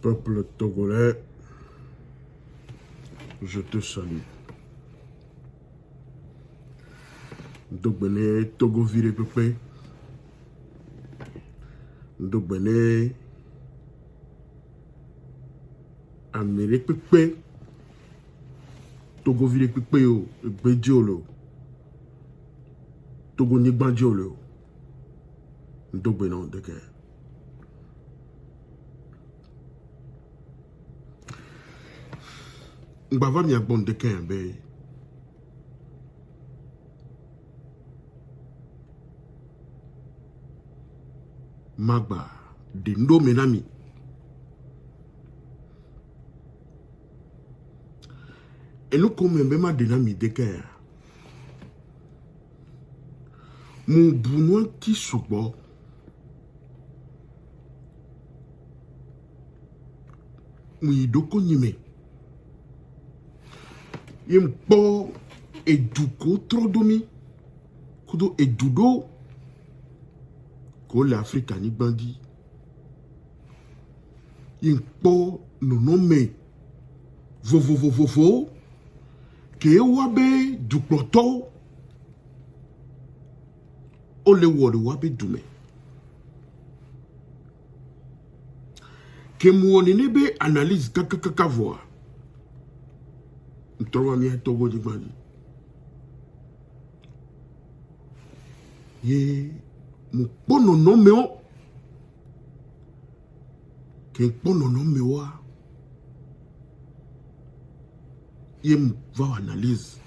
Peuple togolais, je te salue. Dogbene Togo vire pepe. Dogbene Amérique pepe. Togo vire pepe yo, Bediolo. Togo ni bandiolo. Dogbene on deke. Mbava mi agbon deke be. Magba de ndo menami. Et nous comme même denami deke. Mon bounon ti soubo. Oui, doko nyime. Yempo eduko trodomi. Kudo edudo. Ko l'Afrique ni bandi. Yempo nonome. Vovo. Ke wabe du ploto. Ole wode wabe dume. Ke muone nebe analyse kaka voix. Mtowa mi togo di bandi. Ye mu pono no meo. Ke pono no mewa. Ye va analyse.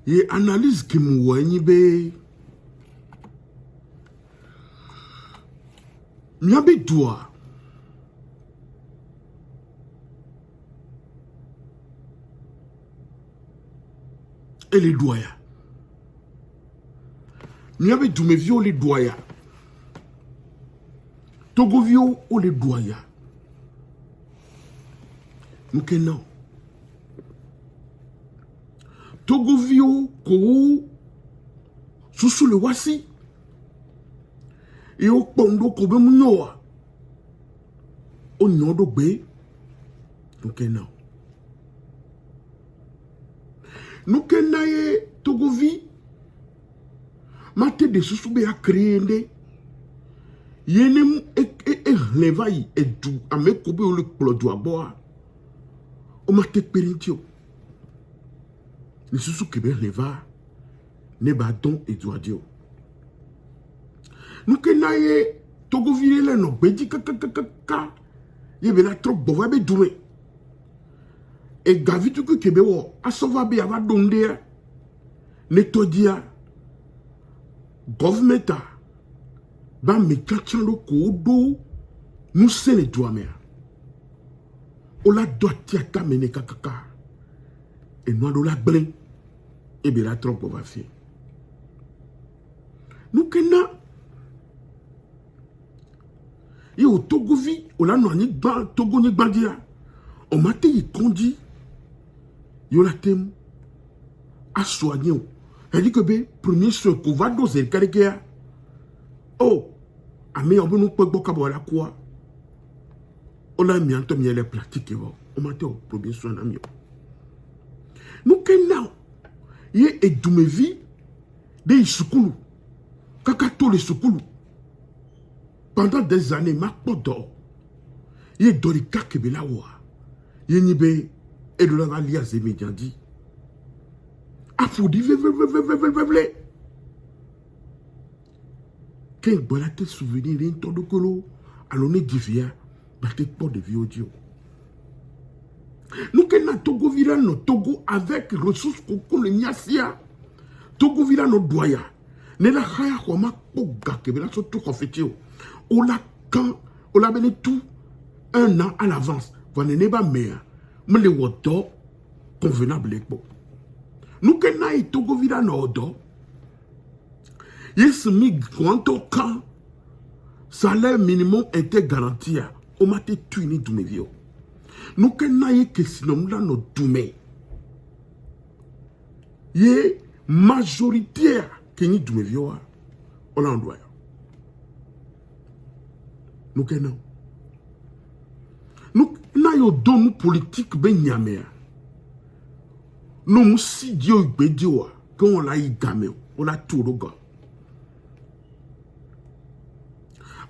Ye analyse ki mu wani be. Miabe doa. Et les doya. Miabe dume vio les doya. Togo vio ou les doya. Nous non. Togo vio ko sous le wasi. Et au pondo kobe munyoa. O nyodo be. Nous non. Nous kenaye Togo vi. Mate de susube a créé nde. Yenem levayi et du ame kobe o le plodo aboa. O mate perintio. Le susu kebe leva. Ne ba don et du adio. Nous kenaye Togo vi le no beji kaka. Yebe la trop bova be doué. Et gavitu que kebe wo asova be ava donde ne todia government ba me tchan lo kodo nous se le doit mer ola dotia ta mene kaka et nous do la blin et be la trop va faire nous kena yo Togo vi ola no ni ba Togo ni bandia on m'a dit kondi yo la tem a soigner. Elle dit que be premier soin qu'on va doser le caractère. Oh, ame on peut nous pas beaucoup la quoi. On a mis en temps les pratiques on m'a dit premier soin ami. Nous kenna ye et du me vie des sukulu. Kaka tous les sukulu. Pendant des années ma podo. Ye dorika kebela wa. Ye nibe et de la alias et médiandi. Afoudi vle. Quand voilà tes souvenirs d'un temps de colo, alors ne divia, bah t'es pas de vieux audio. Nous qu'en a Togo vira no Togo avec ressources qu'on le niasia. Togo vira no doya. Ne la khaya khoma poga kebela surtout confetio. On l'a quand on l'a mené tout un an à l'avance. Voilà n'est pas meilleur. Mais les woto convenable bon. Nous que naï Togo vira no odo. Yes mi granto quand salaire minimum était garanti. On m'a été tué du mévio. Nous que naï que sinon là no dume. Ye majoritaire que ni du mévio. On l'a endoya. Nous que non. yo donne politique ben nyamea. Non si Dieu bedio quand on l'a y gamé, on l'a tout le gars.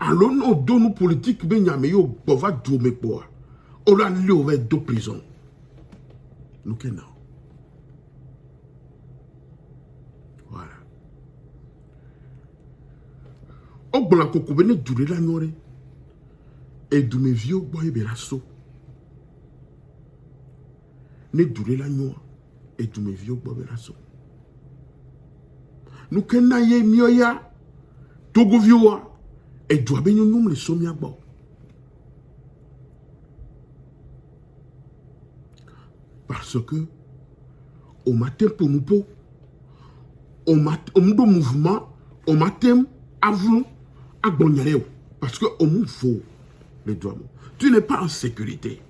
Alors non donne politique ben nyamea yo bova djome quoi. On l'a lié ouvert deux prisons. Nous kenna. Voilà. O bla koko bene dure la nyore. Et de mes vieux boy berasso. Ne dure la nyore. Et de mes vieux boy berasso. Nous kenna ye mioya. Togo vieux. Et doit bien nous les sommiers bon. Parce que au matin pour nous pour au mouvement au matin avant à Bonyaleo parce que au faut les droits. Tu n'es pas en sécurité.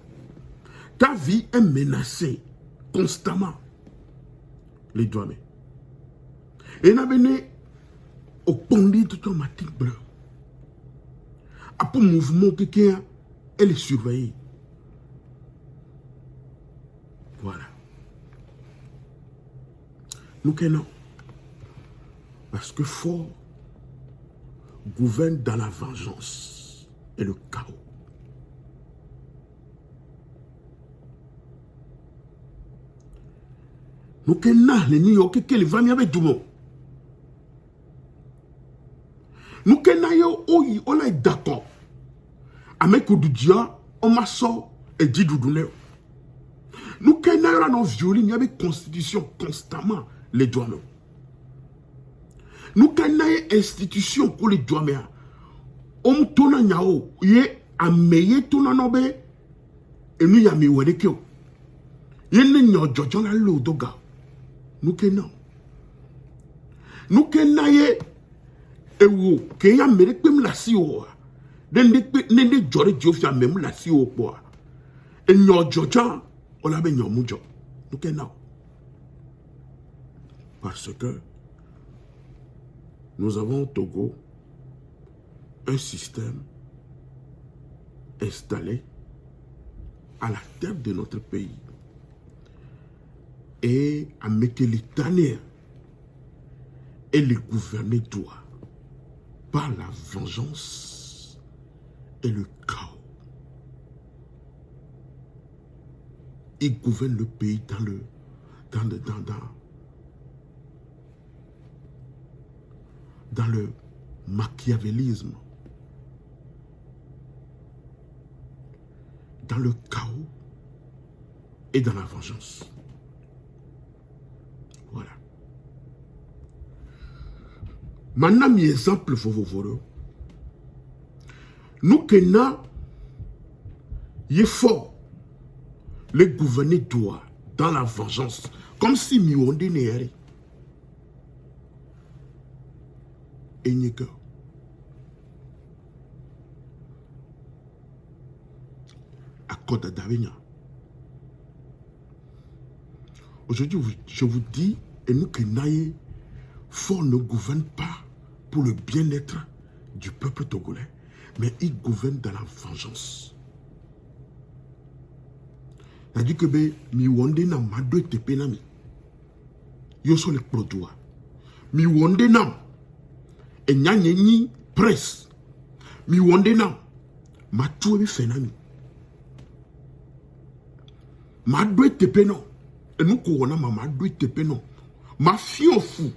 Ta vie est menacée constamment. Les droits. Et n'a venu au pondé de ton matin blanc. Après mouvement quelqu'un elle est surveillée. Voilà. Nous connaissons. Parce que fort gouverne dans la vengeance et le chaos. Nous connaissons les New York qui les vendent avec du monde. Nous connaissons où on est d'accord. Avec du dia, on m'a sort et dit du douleur. Nous connaissons nos violines, il y avait constitution constamment les droits. Nous connaissons institution pour les droits. On tourne nyao, yé a meillé tourne nobe et nous y a mis wede kyo. Yé ne nyo jojo la lo doga. Nous connaissons. Nous connaissons et wo que y a mérite même la si o. Ne jore diofia même la si o po. Et nyo jojo on a besoin de nous. Nous connaissons. Parce que nous avons au Togo un système installé à la tête de notre pays et à mettre l'État et les gouverner droit par la vengeance et le chaos. Il gouverne le pays dans le machiavélisme, dans le chaos et dans la vengeance. Voilà. Maintenant, mes exemples, nous kena y est fort. Les gouverner doit dans la vengeance, comme si Miwonde n'est et n'y que. À Côte d'Avignon. Aujourd'hui, je vous dis, et nous qui n'aillons, fort ne gouverne pas pour le bien-être du peuple togolais, mais il gouverne dans la vengeance. C'est-à-dire que Miwonde n'a pas de tepenami. Yo sont les produits. Miwonde n'a et n'y presse. Miwonde n'a ma tout est phénomène. Ma doit tepeno. Et nous couronne ma doit tepeno. Ma fille au fou.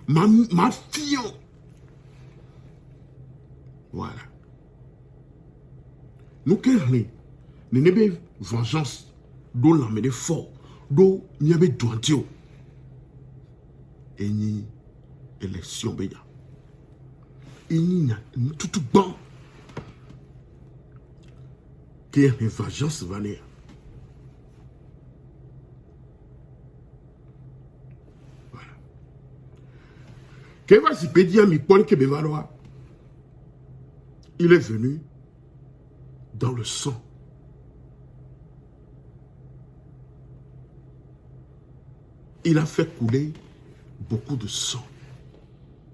Ma fille. Voilà. Nous qu'est-ce n'est pas vengeance. D'où l'amener fort, d'où il y avait douantio. Et ni élection béja. Et ni tout bon. Qui est une vengeance vanille. Voilà. Qu'est-ce que c'est dire mi pon que bevaloa? Il est venu dans le sang. Il a fait couler beaucoup de sang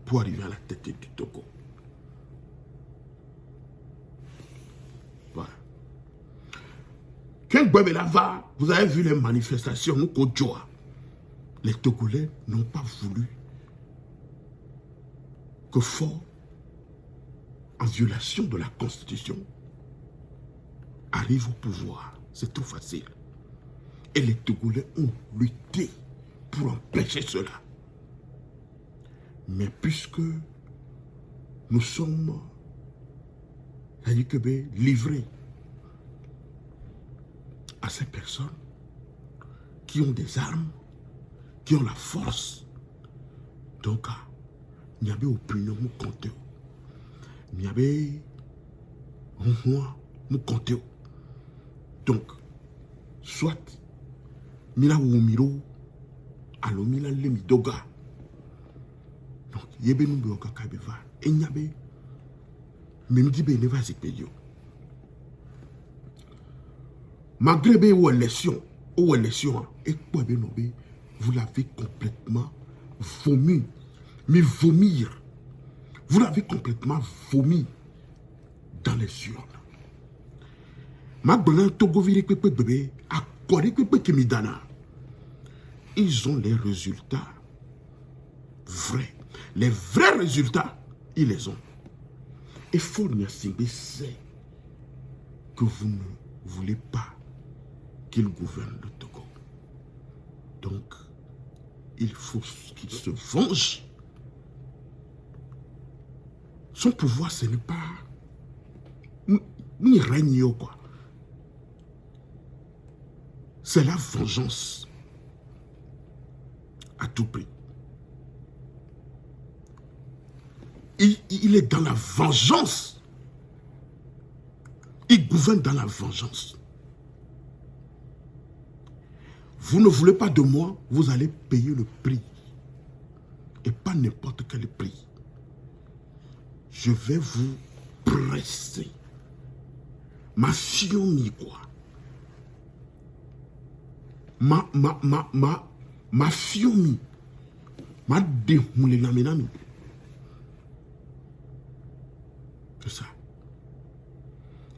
pour arriver à la tête du Togo. Voilà. Que quand Gbebela va, vous avez vu les manifestations, nous, Kodjoa. Les Togolais n'ont pas voulu que Faure, en violation de la Constitution, arrive au pouvoir. C'est trop facile. Et les Togolais ont lutté pour empêcher cela. Mais puisque nous sommes livrés à ces personnes qui ont des armes, qui ont la force, donc il y avait opinion nous compter. Il y avait nous compter. Donc, soit Mila Wumiro, alors Mila Lemidoga. Donc, il y avait nous Beoka Kabeva. Et il y avait même dit ne va se payer. Malgré vos élections, et quoi vous l'avez complètement vomi. Mais vomir. Vous l'avez complètement vomi dans les urnes. Ils ont les résultats vrais. Les vrais résultats, ils les ont. Et Faure Gnassingbé sait que vous ne voulez pas qu'il gouverne le Togo. Donc, il faut qu'il se venge. Son pouvoir, ce n'est pas ni règne ou quoi. C'est la vengeance à tout prix. Il est dans la vengeance. Il gouverne dans la vengeance. Vous ne voulez pas de moi, vous allez payer le prix. Et pas n'importe quel prix. Je vais vous presser. Ma fiomi quoi. Ma fiomi. Ma démoulé la ménami. C'est ça.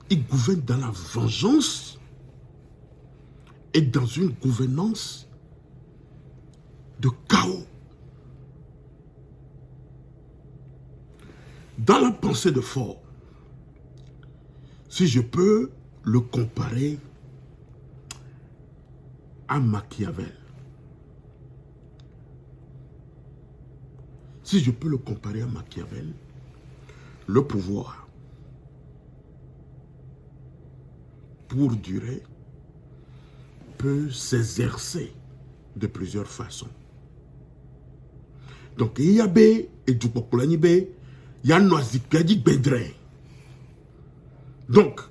Il gouverne dans la vengeance et dans une gouvernance de chaos. Dans la pensée de Faure, si je peux le comparer à Machiavel, si je peux le comparer à Machiavel, le pouvoir, pour durer, peut s'exercer de plusieurs façons. Donc, il y a et du Popolanibé, il y a Noisipiadi Bedré. Donc,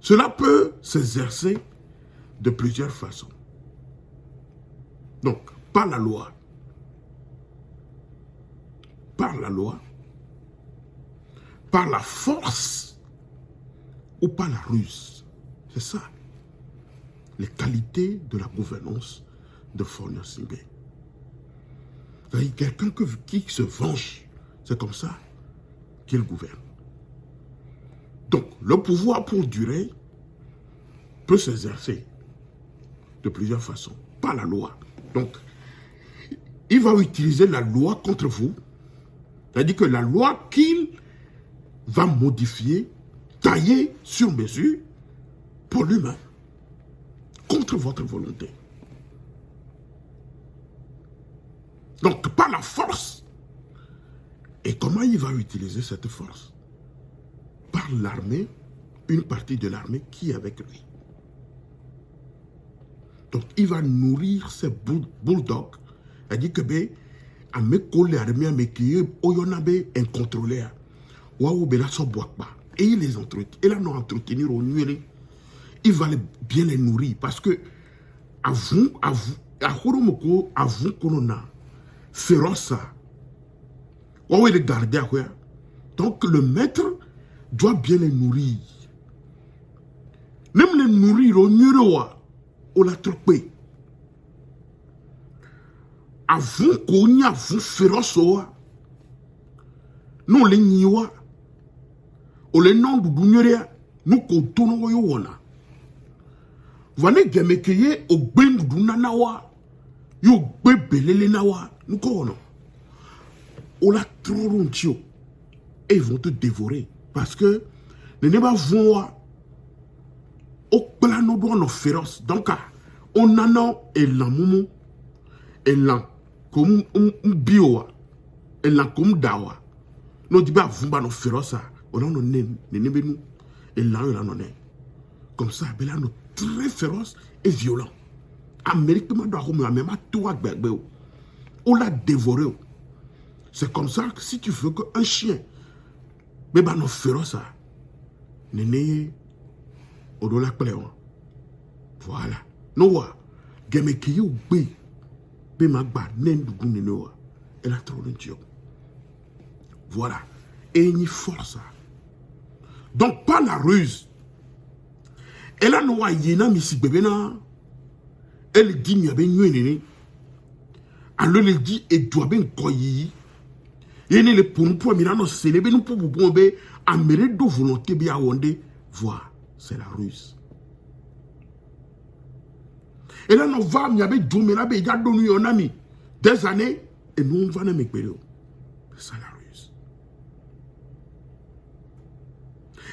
cela peut s'exercer de plusieurs façons. Donc, par la loi, par la force ou par la ruse. C'est ça, les qualités de la gouvernance de Faure Gnassingbé. C'est-à-dire quelqu'un qui se venge, c'est comme ça qu'il gouverne. Donc, le pouvoir pour durer peut s'exercer de plusieurs façons, par la loi. Donc, il va utiliser la loi contre vous, c'est-à-dire que la loi qu'il va modifier, tailler sur mesure pour lui-même, contre votre volonté. Donc, par la force. Et comment il va utiliser cette force? Par l'armée, une partie de l'armée qui est avec lui. Donc, il va nourrir ces bulldogs. C'est-à-dire que, à mes collègues, à mes clients, incontrôlés. Et il les entretient. Et là, nous entretenir au nuéré. Il va bien les nourrir. Parce que, à vous, qu'on a féroce. Les garder. Donc, le maître doit bien les nourrir. Même les nourrir au nuéré. On l'a trompé. Avant qu'on y a vous féroce, nous les niwa, on les noms de Dounieria, nous comptons au Yona. Vane gemekeye au bengduna nawa. Yo belele nawa. Nous connaissons. On l'a trop rontio. Et ils vont te dévorer. Parce que les nébas vont au plano douan féroce. Donc, on a non et l'amour. Et là, comme un bio. Et là, comme dawa. Nous disons, vous n'avez pas féroce. On a nos nez. Et là, on a nos nez. Comme ça, ben là, nous très féroce et violent. Amérique, même à tout, on l'a dévoré. C'est comme ça que si tu veux qu'un chien, mais ben non féroce, néné, on doit la plaire. Voilà. Non, wa, game qui est au bé, bé magba, nen du goût nénoa, elle a trop de dieu. Voilà. Et il y force. Donc, pas la ruse. Elle a noa yena misi bebena. Elle dit n'y a ben nene. Alors elle dit et doit ben koyi. Yene le pour nous mirano célébrer nous pour bomber à mérite de volonté bien wonde. Voir, c'est la ruse. Et là nous va n'y a ben domé là ben garde nous yon ami des années et nous on va na mekbelo. C'est la ruse.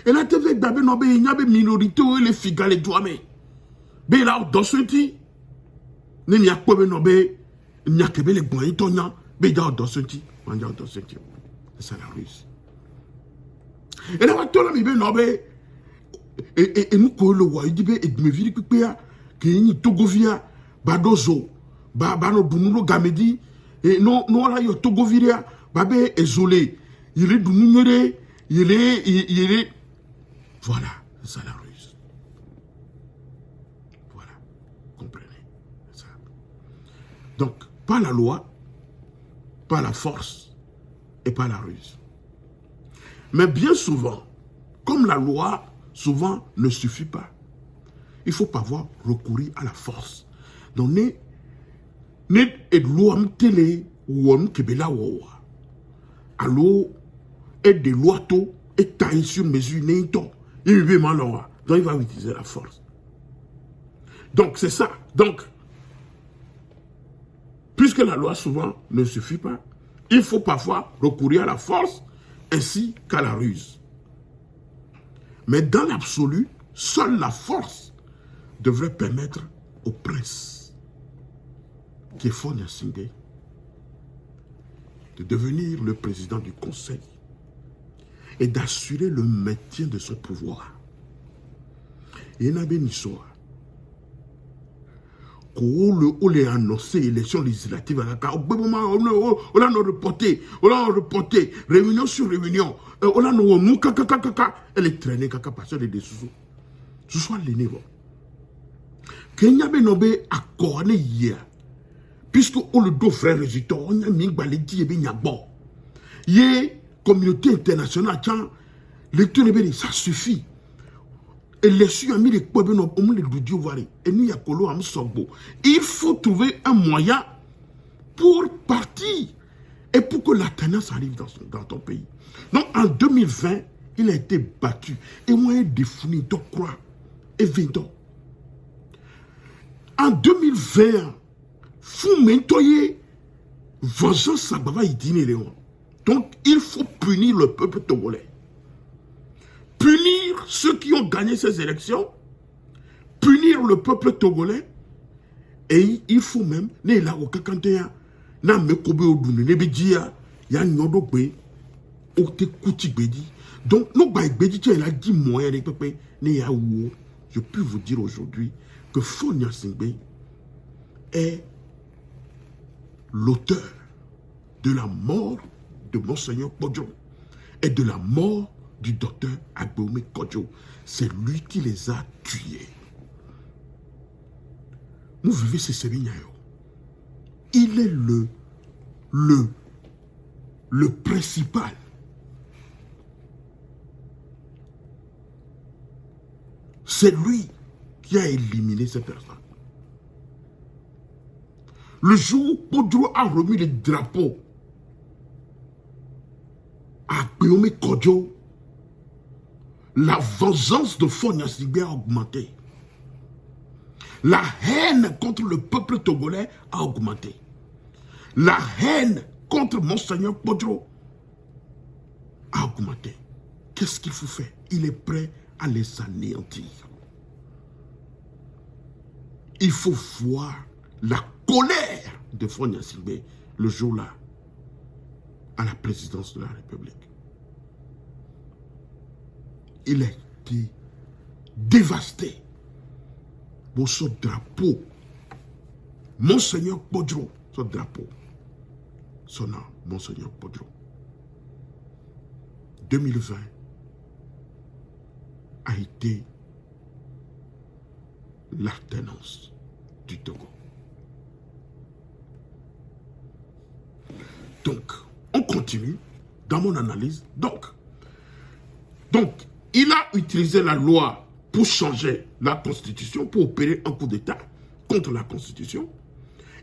Et là tu veux d'abord no ben y a ben minorité ou les figas les doigts mais ben là dans ce petit ne n'y a pas ben no ben n'y a que ben les bons itonya ben dans ce petit c'est ça la ruse. Et là, tu as mis ben nobe et nous quoi le roi il dit ben et me viri pipea que ni togovia badozo ba no dunulo gamedi et non là yo togoviria ba be isolé il est dunure il est voilà c'est ça la ruse. Voilà, comprenez ça. Donc pas la loi, pas la force et pas la ruse. Mais bien souvent, comme la loi, souvent ne suffit pas, il faut pas voir recourir à la force. Donc, ne et loi télé ou kebela wa. Alors, et des lois to et taille sur mesure n'étant, il veut mal loi. Donc, il va utiliser la force. Donc, c'est ça. Donc, puisque la loi souvent ne suffit pas, il faut parfois recourir à la force ainsi qu'à la ruse. Mais dans l'absolu, seule la force devrait permettre au prince qui est Fonia Singé de devenir le président du conseil et d'assurer le maintien de son pouvoir. Et il y a une histoire. On a annoncé l'élection législative à la carte. On a reporté, réunion sur réunion. On a nous elle est traînée parce qu'elle est des sous. Ce soit l'aîné. Kenya Benobe a couronné hier. Puisque on le doit frère résultat, on a mis Baledi et Binyabo. Hier, communauté internationale, lecteur de ça suffit. Et les sujets ont mis les peuples au monde de Dieu. Et nous, il faut trouver un moyen pour partir et pour que la tendance arrive dans ton pays. Donc en 2020, il a été battu. Et moi, il a défini, donc croire. Et 20 ans. En 2020, fou mentoyer, vengeance Sababa, il dit donc il faut punir le peuple togolais. Punir ceux qui ont gagné ces élections, punir le peuple togolais, et il faut même, donc, je peux vous dire aujourd'hui que Fonia Singbe est l'auteur de la mort de Monseigneur Kodjo et de la mort du docteur Agbome Kodjo. C'est lui qui les a tués. Vous vivez ces séminaires. Il est le principal. C'est lui qui a éliminé ces personnes. Le jour où Kodjo a remis les drapeaux à Agbome Kodjo, la vengeance de Fonia Singbe a augmenté. La haine contre le peuple togolais a augmenté. La haine contre Monseigneur Podro a augmenté. Qu'est-ce qu'il faut faire? Il est prêt à les anéantir. Il faut voir la colère de Fonia Singbe le jour-là à la présidence de la République. Il a été dévasté pour ce drapeau. Monseigneur Podro, ce drapeau. Son nom, Monseigneur Podro. 2020 a été l'alternance du Togo. Donc, on continue dans mon analyse. Donc, il a utilisé la loi pour changer la Constitution, pour opérer un coup d'État contre la Constitution,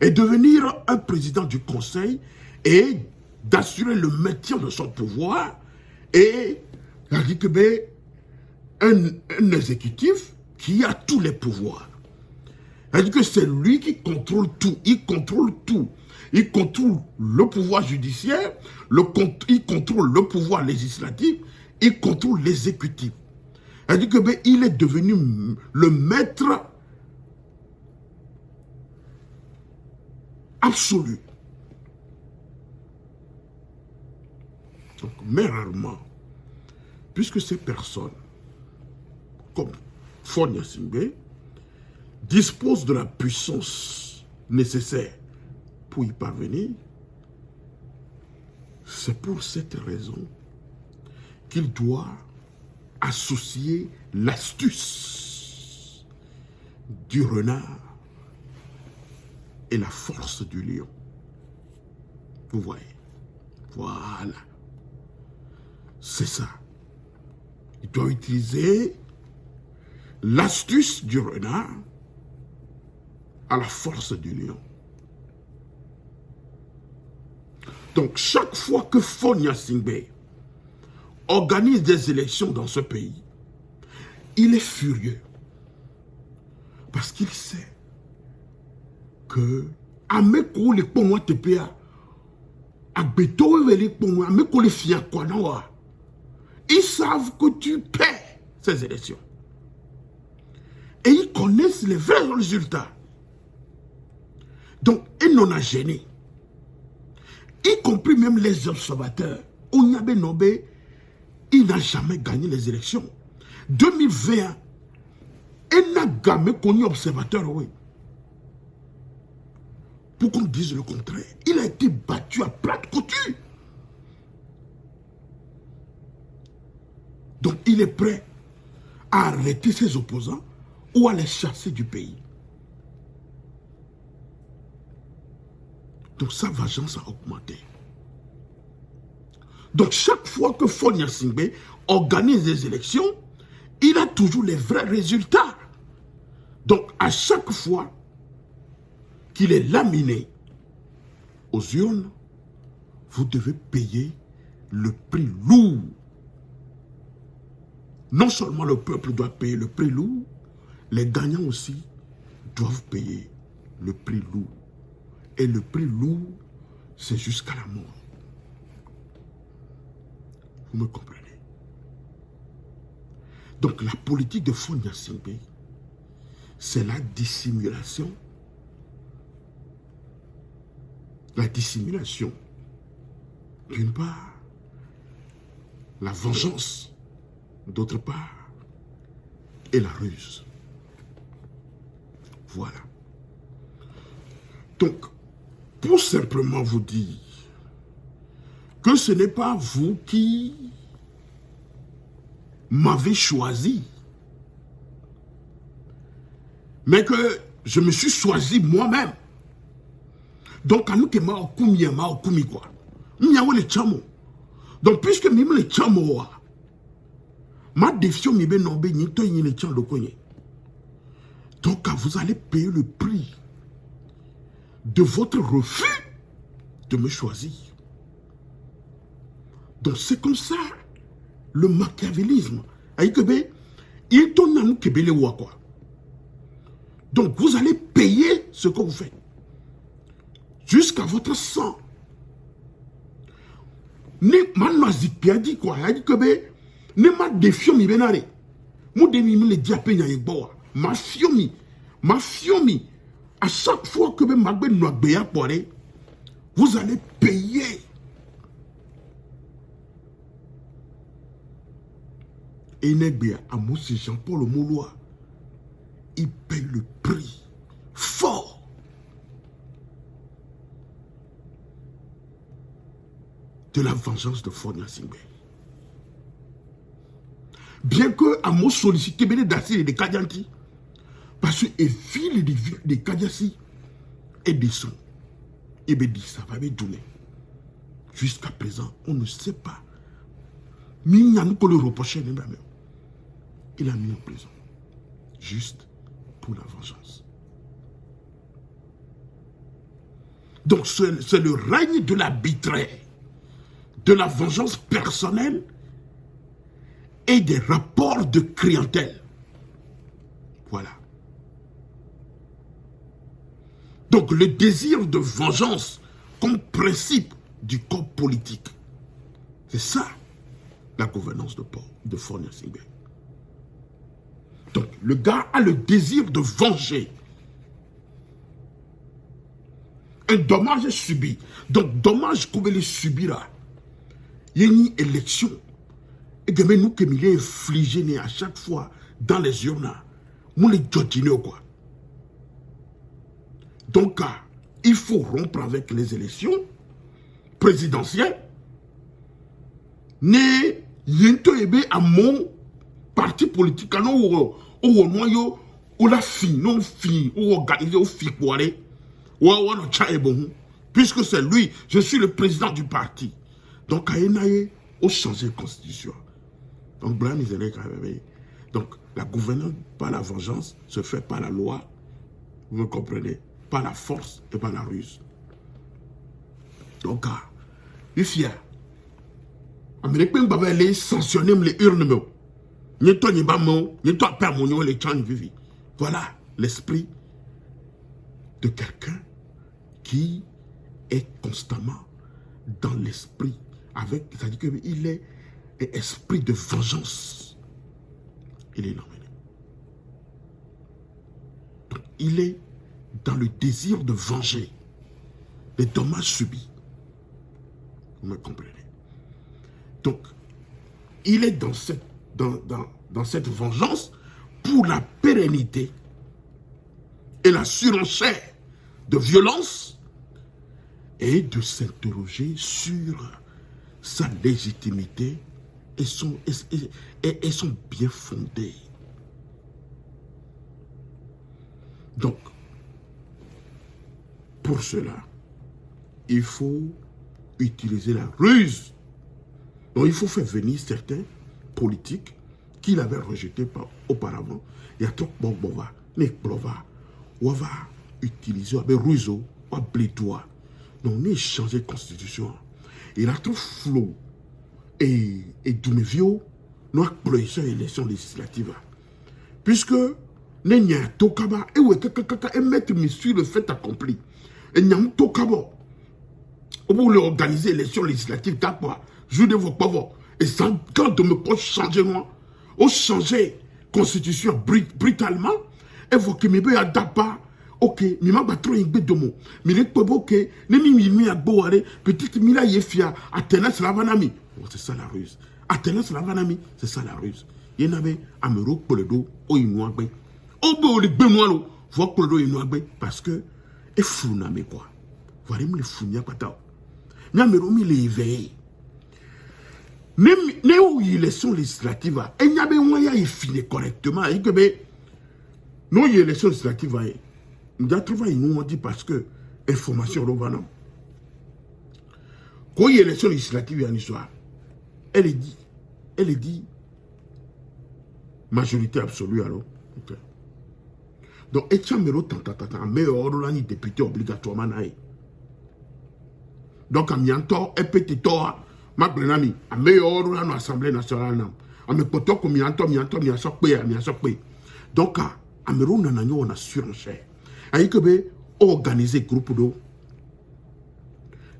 et devenir un président du Conseil et d'assurer le maintien de son pouvoir et un exécutif qui a tous les pouvoirs. C'est-à-dire que c'est lui qui contrôle tout. Il contrôle tout. Il contrôle le pouvoir judiciaire, il contrôle le pouvoir législatif, il contrôle l'exécutif. C'est-à-dire qu'il est devenu le maître absolu. Donc, mais rarement, puisque ces personnes, comme Fonia Singbe, disposent de la puissance nécessaire pour y parvenir, c'est pour cette raison qu'il doit associer l'astuce du renard et la force du lion. Vous voyez? Voilà. C'est ça. Il doit utiliser l'astuce du renard à la force du lion. Donc, chaque fois que Fonia Singbe organise des élections dans ce pays, il est furieux. Parce qu'il sait que Ameko les pommes TPA, Agbeto les pommes, Ameko les fiakwanawa, ils savent que tu perds ces élections. Et ils connaissent les vrais résultats. Donc, ils n'en ont gêné. Y compris même les observateurs. Onyabe Nobe, il n'a jamais gagné les élections. 2021, il n'a jamais connu observateur, oui. Pour qu'on dise le contraire. Il a été battu à plate couture. Donc, il est prêt à arrêter ses opposants ou à les chasser du pays. Donc sa vengeance a augmenté. Donc chaque fois que Fonia Singbe organise des élections, il a toujours les vrais résultats. Donc à chaque fois qu'il est laminé aux urnes, vous devez payer le prix lourd. Non seulement le peuple doit payer le prix lourd, les gagnants aussi doivent payer le prix lourd. Et le prix lourd, c'est jusqu'à la mort. Vous me comprenez? Donc la politique de Fonia Singbe, c'est la dissimulation. La dissimulation, d'une part, la vengeance, d'autre part, et la ruse. Voilà. Donc, pour simplement vous dire que ce n'est pas vous qui m'avez choisi, mais que je me suis choisi moi-même. Donc, à nous que ma okumi quoi. Le chamo. Donc, puisque même le chamo, ma décision mi ben nombe ni to ni le chamo le konye. Donc, vous allez payer le prix de votre refus de me choisir. Donc c'est comme ça le machiavélisme. Il tourne à nous quoi. Donc, vous allez payer ce que vous faites. Jusqu'à votre sang. Ne manoziki a dit quoi? Il a dit que ne ma défiomi benare. Mon demi me le dit à peine à Eboa. Ma fiomi. À chaque fois que ma ben noa béa poire, vous allez payer. Et Nebéa, à Moussé Jean-Paul Moulois, il paye le prix fort. De la vengeance de Fonia Singbe. Bien que Amos sollicité Béné d'Assir et de Kadianti, parce que les villes de Kadiasi et des sons, et bien dit ça va me donner. Jusqu'à présent, on ne sait pas. Il a mis en prison. Juste pour la vengeance. Donc c'est le règne de l'arbitraire, de la vengeance personnelle et des rapports de clientèle. Voilà. Donc le désir de vengeance comme principe du corps politique. C'est ça la gouvernance de Fonia Singbe. Donc le gars a le désir de venger. Un dommage est subi. Donc dommage qu'on le subira. Il y a une élection. Et que nous que nous infligé à chaque fois dans les urnes. Nous les jodinons quoi. Donc il faut rompre avec les élections présidentielles. Ne yento ebe à mon parti politique non ou noyo ou la fin non fin ou organisé ou fi poiré ou no cha ebon puisque c'est lui, je suis le président du parti. Donc à enaye au changer de constitution. Donc blanc donc la gouvernance par la vengeance se fait par la loi, vous me comprenez, par la force et par la ruse. Donc ici Américains va aller sanctionner les urnes. Voilà l'esprit de quelqu'un qui est constamment dans l'esprit avec, c'est-à-dire qu'il est un esprit de vengeance. Il est nommé. Donc il est dans le désir de venger les dommages subis. Vous me comprenez? Donc, il est dans cette vengeance pour la pérennité et la surenchère de violence et de s'interroger sur sa légitimité et son bien fondé. Donc, pour cela, il faut utiliser la ruse. Donc il faut faire venir certains politiques qu'il avait rejetés auparavant. Il y a trop bon on va utiliser avec Ruizo, ou Blétois. Donc on a changé de constitution. Il a trop flou. Et Doumevio, nous avons pris une élection législative. Puisque nous avons Tokaba, et mettre sur le fait accompli. Et nous avons Tokaba. Pour organiser l'élection législative, je ne vois pas voir. Et ça, quand on me peut changer, moi, on changer constitution brutalement, et vous que me be adapa, ok, mais ma battre un peu de mots. Mais les pebo que, ne mi à boire, petite mila yefia, Athénas Lavanami. C'est ça la ruse. Athénas Lavanami, c'est ça la ruse. Il y en avait à me rock pour le dos, au inouabe. Au beau les benoît, voir pour le dos inouabe, parce que, et fou n'a mais quoi. Voilà, me les fou n'y a pas tard. N'a me remis les éveillés. Ne ou élection législative, et n'y a pas moyen de finir correctement. Et que non élection législative, nous avons trouvé nous dit parce que information revenant. Quand il y a élection législative il y a une histoire, elle est dit majorité absolue alors. Okay. Donc et Chamero tata meilleur ni député obligatoirement naï. Donc à mianto et petit toi Magrenami, a meilleur dans l'Assemblée nationale. A me poto comme mianto, mi a sopé. Donc, Amero nananyo on a surenchère. Aïe que be organiser groupe d'eau.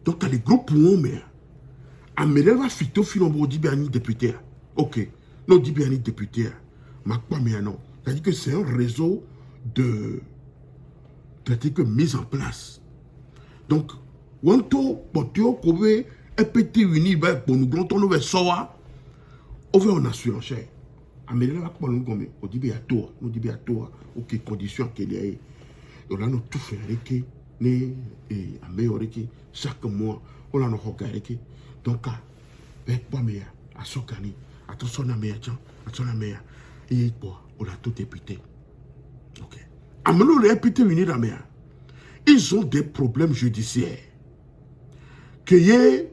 Donc les groupes où on met. Amero va fito filombo dibiani député. Ok. Non dibiani député. Ma quoi mais non. C'est-à-dire que c'est un réseau de mise en place. Donc, wanto potio kobe EPT uni ba pour nous grand on va soa. On a surenchère. Amero va pas nous gommer. On dit bien à toi, nous dit bien à toi. Ok conditions qu'il y a. On a tout fait avec ne améliorer chaque mois. On a nos regards. Donc pas meilleur à Sokani, à tout son amé, à son amé, et quoi, on a tout député. Ok. Amelo les députés unis la mer. Ils ont des problèmes judiciaires. Que y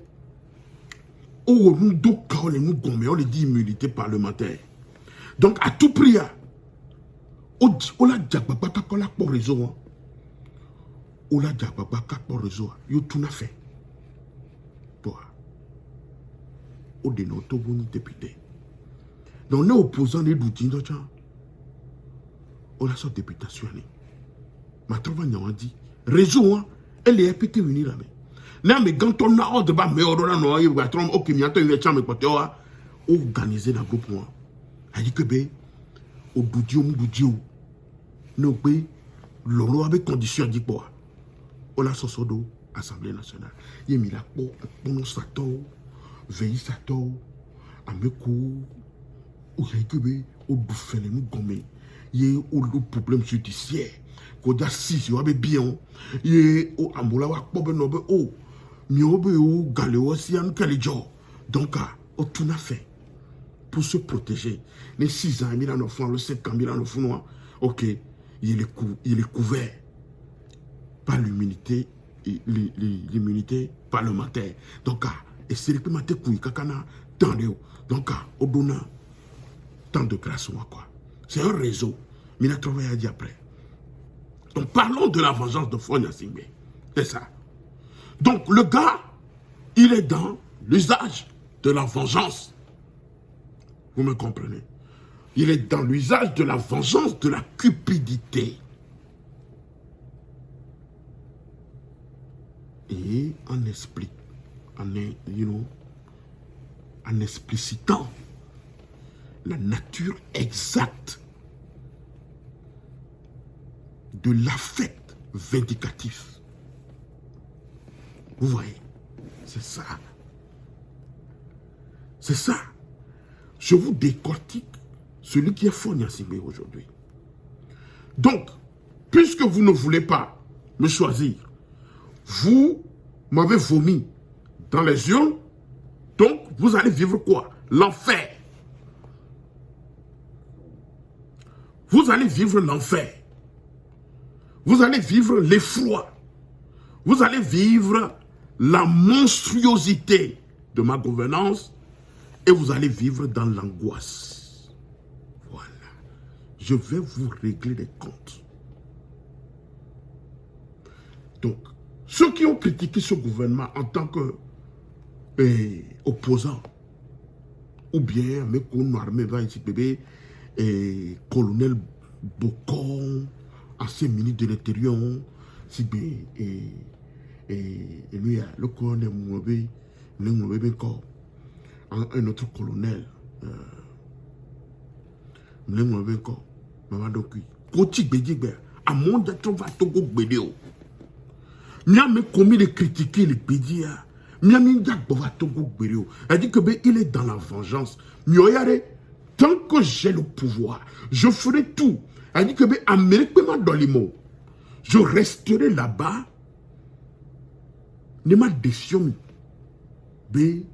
où nous on les dit immunité parlementaire. Donc à tout prix, on a déjà pour réseau. On a déjà pour réseau. Yo tout n'a fait. Au dénote au député. Donc, on est opposant les doutines, on a son députation. Ma trouve a dit, réseau, elle est pété unie là. Mais quand on a ordre, mais on a noyé, on a trompé, ok, mais attends, il y a un côté, organiser la groupe. Elle dit que, au doudio, nous, l'on avait condition dit quoi. On a son sodo, Assemblée nationale. Il y a mis la peau, on a veille sato ameku ou yekebe ou bouffene nous gomme yé ou le problème judiciaire ko da six yo be bien yé ou ambola wa pobe no be o mi obe o galeo sian kalijo donc o tout n'a fait pour se protéger les 6 ans il en enfant le 5 ans il en enfant ok il est couvert par l'immunité parlementaire donc et c'est le matin couille kakana dans le donc au donnant tant de grâce quoi c'est un réseau mais il a travaillé à dire après donc parlons de la vengeance de Fonya Singbe c'est ça donc le gars il est dans l'usage de la vengeance vous me comprenez il est dans l'usage de la vengeance de la cupidité et en explique en explicitant la nature exacte de l'affect vindicatif. Vous voyez, c'est ça. C'est ça. Je vous décortique celui qui est Fonya Singbe aujourd'hui. Donc, puisque vous ne voulez pas me choisir, vous m'avez vomi dans les urnes, donc vous allez vivre quoi? L'enfer. Vous allez vivre l'enfer. Vous allez vivre l'effroi. Vous allez vivre la monstruosité de ma gouvernance et vous allez vivre dans l'angoisse. Voilà. Je vais vous régler les comptes. Donc, ceux qui ont critiqué ce gouvernement en tant que opposant, ou bien, mais qu'on armé va ici, bébé, colonel Bocon, ancien ministre de l'Intérieur, et lui, le colonel Mouabé, un autre colonel, Maman Dokui, Koti Bédjibé, à mon d'être va Togo Bédéo. Miam commis de critiquer les Bédia. Miam va Togo Bédéo. Elle dit que il est dans la vengeance. Mioyare, tant que j'ai le pouvoir, je ferai tout. Elle dit que Amérique dans les mots. Je resterai là-bas. Ne m'a décision. Ni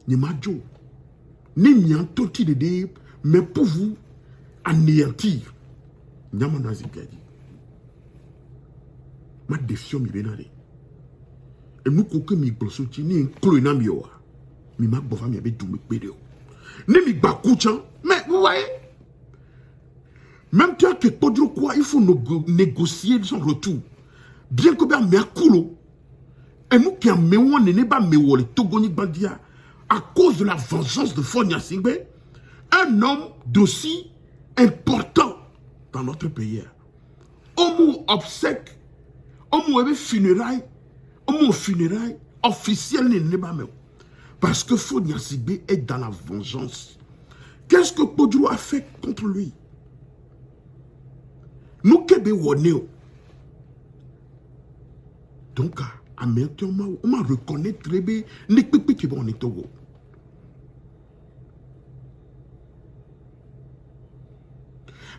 m'a jo. Ni m'y toti de dire, mais pour vous anéantir. Nyama nazi gadi. Ma décision mi benade. Et nous coque mi blossoti ni clona mioa. Mi ma bova mi abe du me pédéo. Ni mi bakouchan, mais vous voyez. Même tant que quoi, il faut négocier son retour. Bien que bien me coulo. Et nous qui avons n'est pas me le Togoni Bandia à cause de la vengeance de Fonya Singbe, un homme d'aussi important dans notre pays. On obsèque, on funérailles officielles. Parce que Fonia Sibé est dans la vengeance. Qu'est-ce que Podro a fait contre lui? Nous kebe woneo. Donc, à maintenant, on m'a reconnaît très bien. N'est pas que bon est au.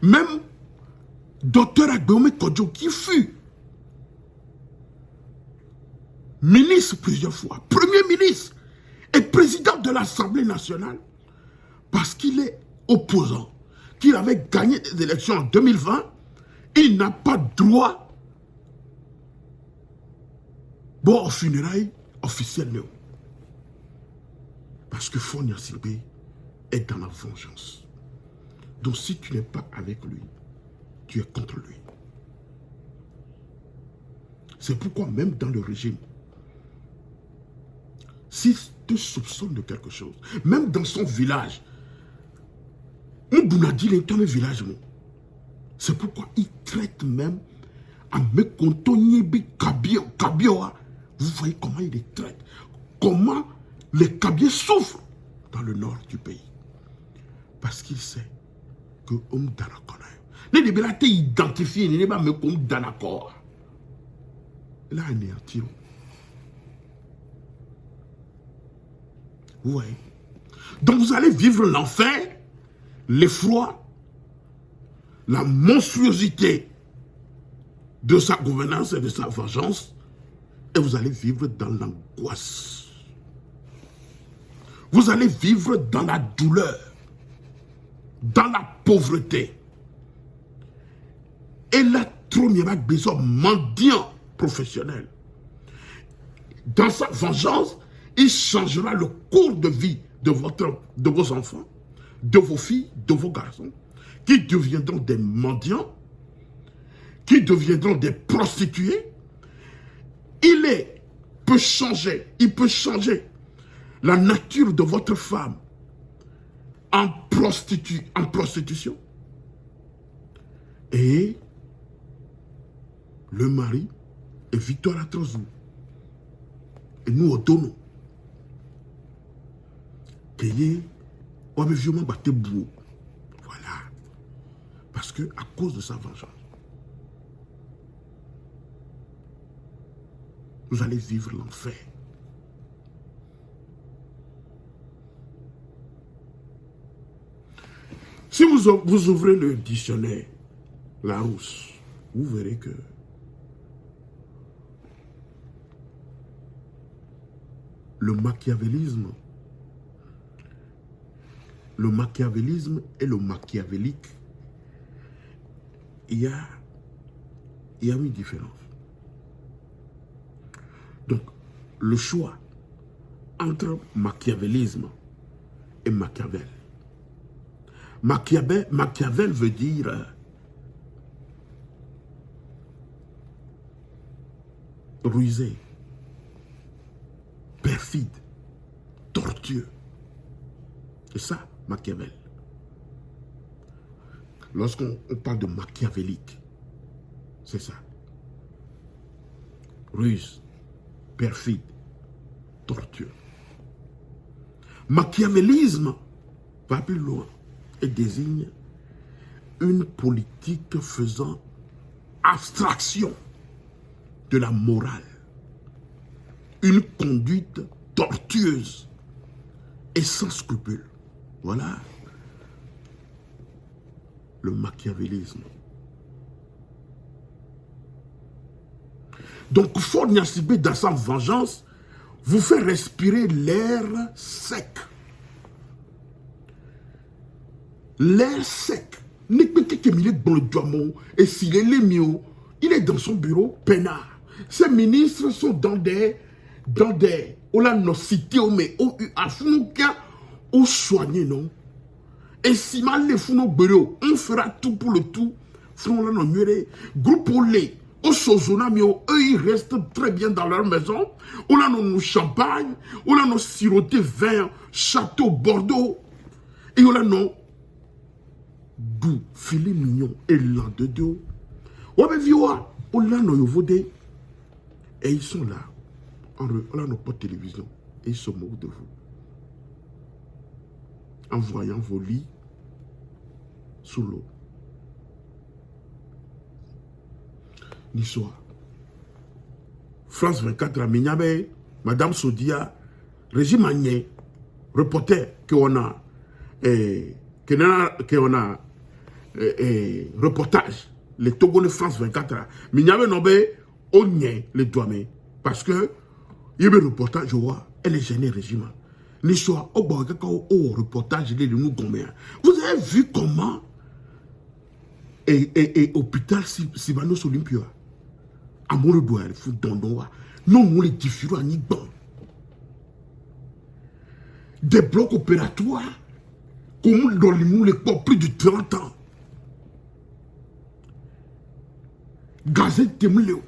Même Dr Agbeome Kodjo, qui fut ministre plusieurs fois, premier ministre et président de l'Assemblée nationale, parce qu'il est opposant, qu'il avait gagné des élections en 2020, il n'a pas droit aux funérailles officielles. Parce que Fonia Sibé est dans la vengeance. Donc si tu n'es pas avec lui, tu es contre lui. C'est pourquoi même dans le régime, s'il te soupçonne de quelque chose, même dans son village, c'est pourquoi il traite même à Mekontonyebi Kabioa. Vous voyez comment il les traite. Comment les Kabiens souffrent dans le nord du pays. Parce qu'il sait que Danakona. Les libéraux identifiés, il n'est pas comme Danakor. Là, il est un tir. Vous voyez. Donc vous allez vivre l'enfer, l'effroi, la monstruosité de sa gouvernance et de sa vengeance, et vous allez vivre dans l'angoisse. Vous allez vivre dans la douleur, dans la pauvreté. Et là, trop besoin mendiant professionnel. Dans sa vengeance, il changera le cours de vie de vos enfants, de vos filles, de vos garçons, qui deviendront des mendiants, qui deviendront des prostituées. Il peut changer la nature de votre femme en prostitution. Et le mari est Victoire Atrozou. Et nous, au dono. Voilà. Parce que, à cause de sa vengeance, vous allez vivre l'enfer. Si vous ouvrez le dictionnaire Larousse, vous verrez que le machiavélisme et le machiavélique, il y a une différence. Donc, le choix entre machiavélisme et Machiavel. Machiavel veut dire rusé, perfide, tortueux. C'est ça, Machiavel. Lorsqu'on parle de machiavélique, c'est ça. Ruse, perfide, tortueux. Machiavélisme va plus loin et désigne une politique faisant abstraction de la morale, une conduite tortueuse et sans scrupules. Voilà le machiavélisme. Donc, Fonia Sibé, dans sa vengeance, vous fait respirer l'air sec. L'air sec. Et s'il est mieux, il est dans son bureau peinard. Ses ministres sont dans des cités, mais au soigné, non? Et si mal les fous bureau, on fera tout pour le tout. Groupe Olé, au Sozonamio, eux ils restent très bien dans leur maison. On a nos champagne, on a nos sirotés vin, château, Bordeaux. Et on a nos d'où filet mignon et l'an de Dieu. On va voir, on a nos vodés. Et ils sont là. On a nos potes télévision. Et ils se moquent de vous. En voyant vos lits sous l'eau. L'histoire. France 24, la Minyabe, Madame Sodia, Régime Agné, reporter qu'on a, reportage, les Togolais France 24, Minyabe Nobe, on y les douamés. Parce que, il y a un reportage, je vois, elle est gênée, Régime. L'histoire, au reportage, il est de nous combien. Vous avez vu comment, et hôpital Sibanos Olympia, Amour de il faut donner. Non, on les diffuse à Nigban. Des blocs opératoires, comme dans les corps plus de 30 ans. Gazette Temleo.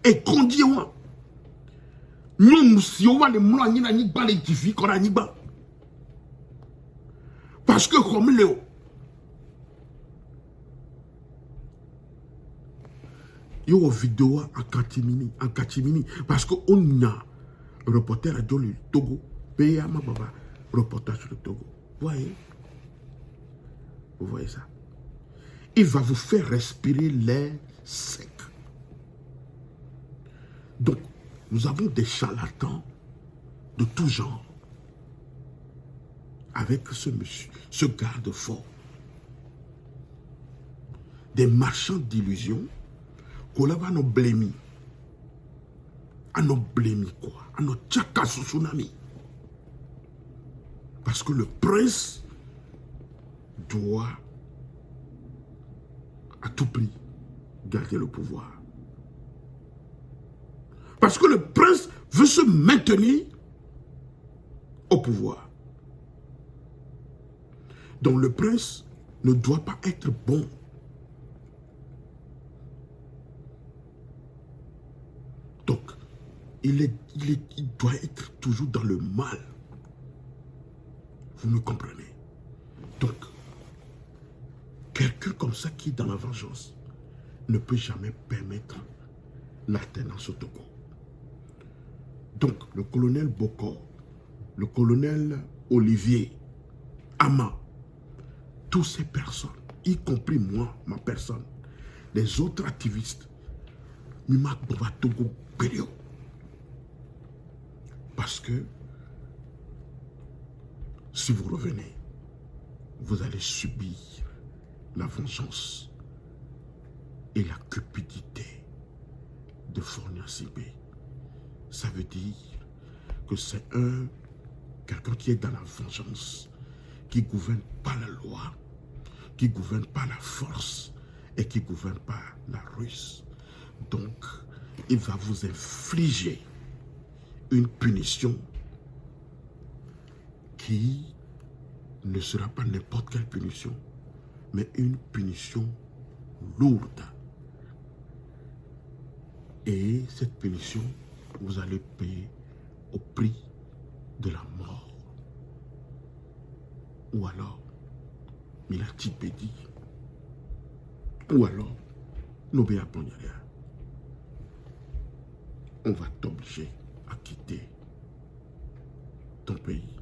Et conduit. Nous, si on va les moulins, on va les diffuser comme à Nigban. Parce que comme Léo. Il y a une vidéo en catimini, parce qu'on a un reporter à le Togo, PA Mababa, reportage sur le Togo. Vous voyez ça? Il va vous faire respirer l'air sec. Donc, nous avons des charlatans de tout genre avec ce monsieur, ce garde-fort. Des marchands d'illusions. Qu'on va nous blâmer. À nous blâmer quoi? À nous tchaka sous tsunami. Parce que le prince doit à tout prix garder le pouvoir. Parce que le prince veut se maintenir au pouvoir. Donc le prince ne doit pas être bon. Donc, il doit être toujours dans le mal. Vous me comprenez? Donc, quelqu'un comme ça qui est dans la vengeance ne peut jamais permettre l'alternance au Togo. Donc, le colonel Bokor, le colonel Olivier, Ama, toutes ces personnes, y compris moi, ma personne, les autres activistes, Mimak Boba Togo, parce que si vous revenez, vous allez subir la vengeance et la cupidité de Fornia Sibé. Ça veut dire que c'est quelqu'un qui est dans la vengeance, qui ne gouverne pas la loi, qui ne gouverne pas la force et qui ne gouverne pas la ruse. Donc, il va vous infliger une punition qui ne sera pas n'importe quelle punition, mais une punition lourde. Et cette punition, vous allez payer au prix de la mort. Ou alors, Milati Pédi. Ou alors, Nobé Aponyaria. On va t'obliger à quitter ton pays.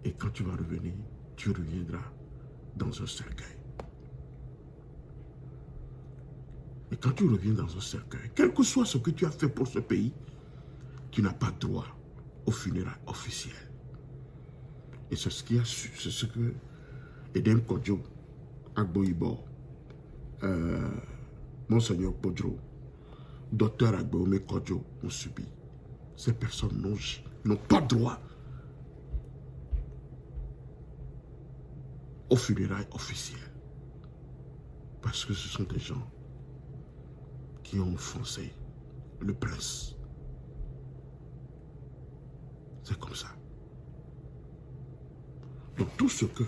Et quand tu vas revenir, tu reviendras dans un cercueil. Et quand tu reviens dans un cercueil, quel que soit ce que tu as fait pour ce pays, tu n'as pas droit aux funérailles officielles. Et c'est ce que Eden Kodjo, Agboibo, Monseigneur Podro, Docteur Agboome Kodjo ont subi. Ces personnes n'ont pas droit aux funérailles officielles. Parce que ce sont des gens qui ont offensé le prince. C'est comme ça. Donc tout ce que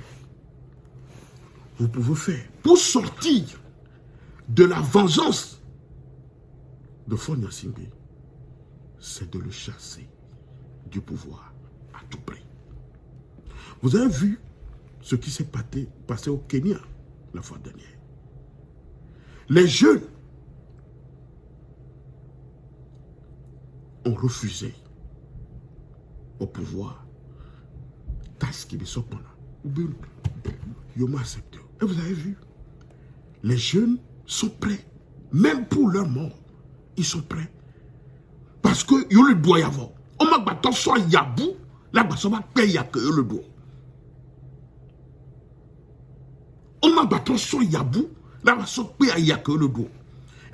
vous pouvez faire pour sortir de la vengeance de Fornia Sibé, c'est de le chasser du pouvoir à tout prix. Vous avez vu ce qui s'est passé au Kenya la fois dernière. Les jeunes ont refusé au pouvoir. Tasse qui me sort pendant. Ils m'ont accepté. Et vous avez vu, les jeunes sont prêts, même pour leur mort, ils sont prêts. Parce que il le doit y avoir. On m'a battu soit yabou, là bas on va payer que le doigt. On m'a battu soit yabou, là bas on paye que le doigt.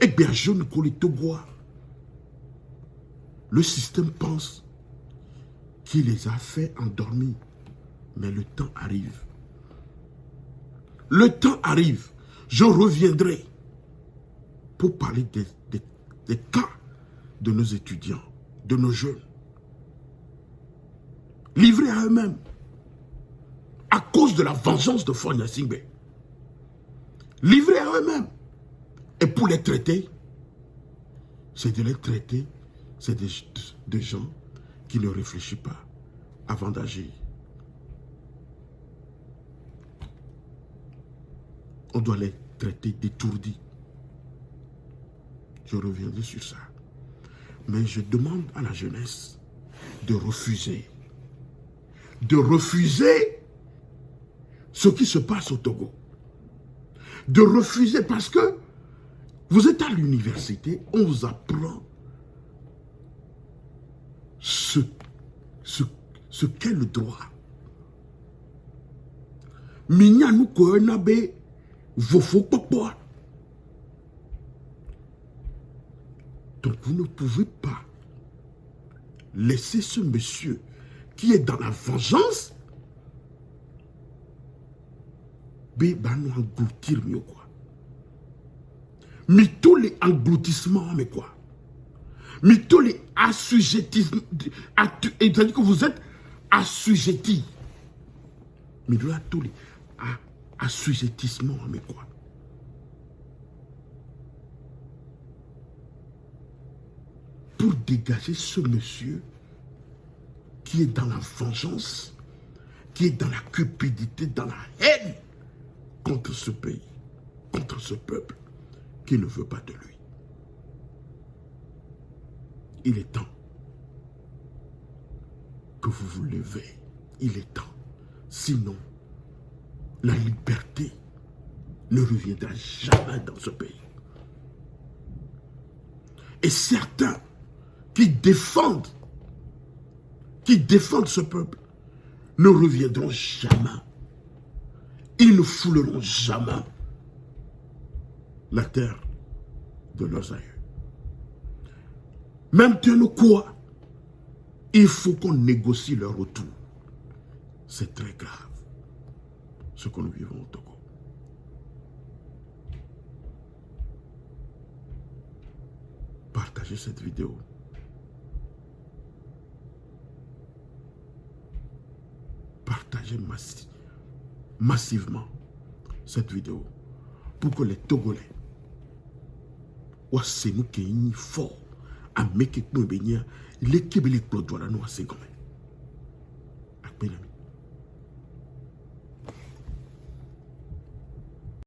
Eh bien, jeune Togois, le système pense qu'il les a fait endormir. Mais le temps arrive. Le temps arrive. Je reviendrai pour parler des cas de nos étudiants, de nos jeunes, livrés à eux-mêmes, à cause de la vengeance de Faure Gnassingbé. Livrés à eux-mêmes. Et pour les traiter, c'est de les traiter, c'est des gens qui ne réfléchissent pas avant d'agir. On doit les traiter d'étourdis. Je reviendrai sur ça. Mais je demande à la jeunesse de refuser. De refuser ce qui se passe au Togo. De refuser parce que vous êtes à l'université, on vous apprend ce qu'est le droit. Minya nous koenabe vofo popoa. Donc vous ne pouvez pas laisser ce monsieur qui est dans la vengeance nous engloutir mieux quoi. Mais tous les engloutissements, mais quoi? Mais tous les assujettissements, c'est-à-dire que vous êtes assujettis. Mais là, tous les assujettissements, mais quoi? Pour dégager ce monsieur qui est dans la vengeance, qui est dans la cupidité, dans la haine contre ce pays, contre ce peuple qui ne veut pas de lui. Il est temps que vous vous levez. Il est temps. Sinon, la liberté ne reviendra jamais dans ce pays. Et certains qui défendent ce peuple ne reviendront jamais. Ils ne fouleront jamais la terre de leurs aïeux. Même quoi, il faut qu'on négocie leur retour. C'est très grave ce que nous vivons au Togo. Partagez cette vidéo. Partagez massivement cette vidéo pour que les Togolais c'est nous qui sommes forts à mettre les Québécois nous à ces gommes.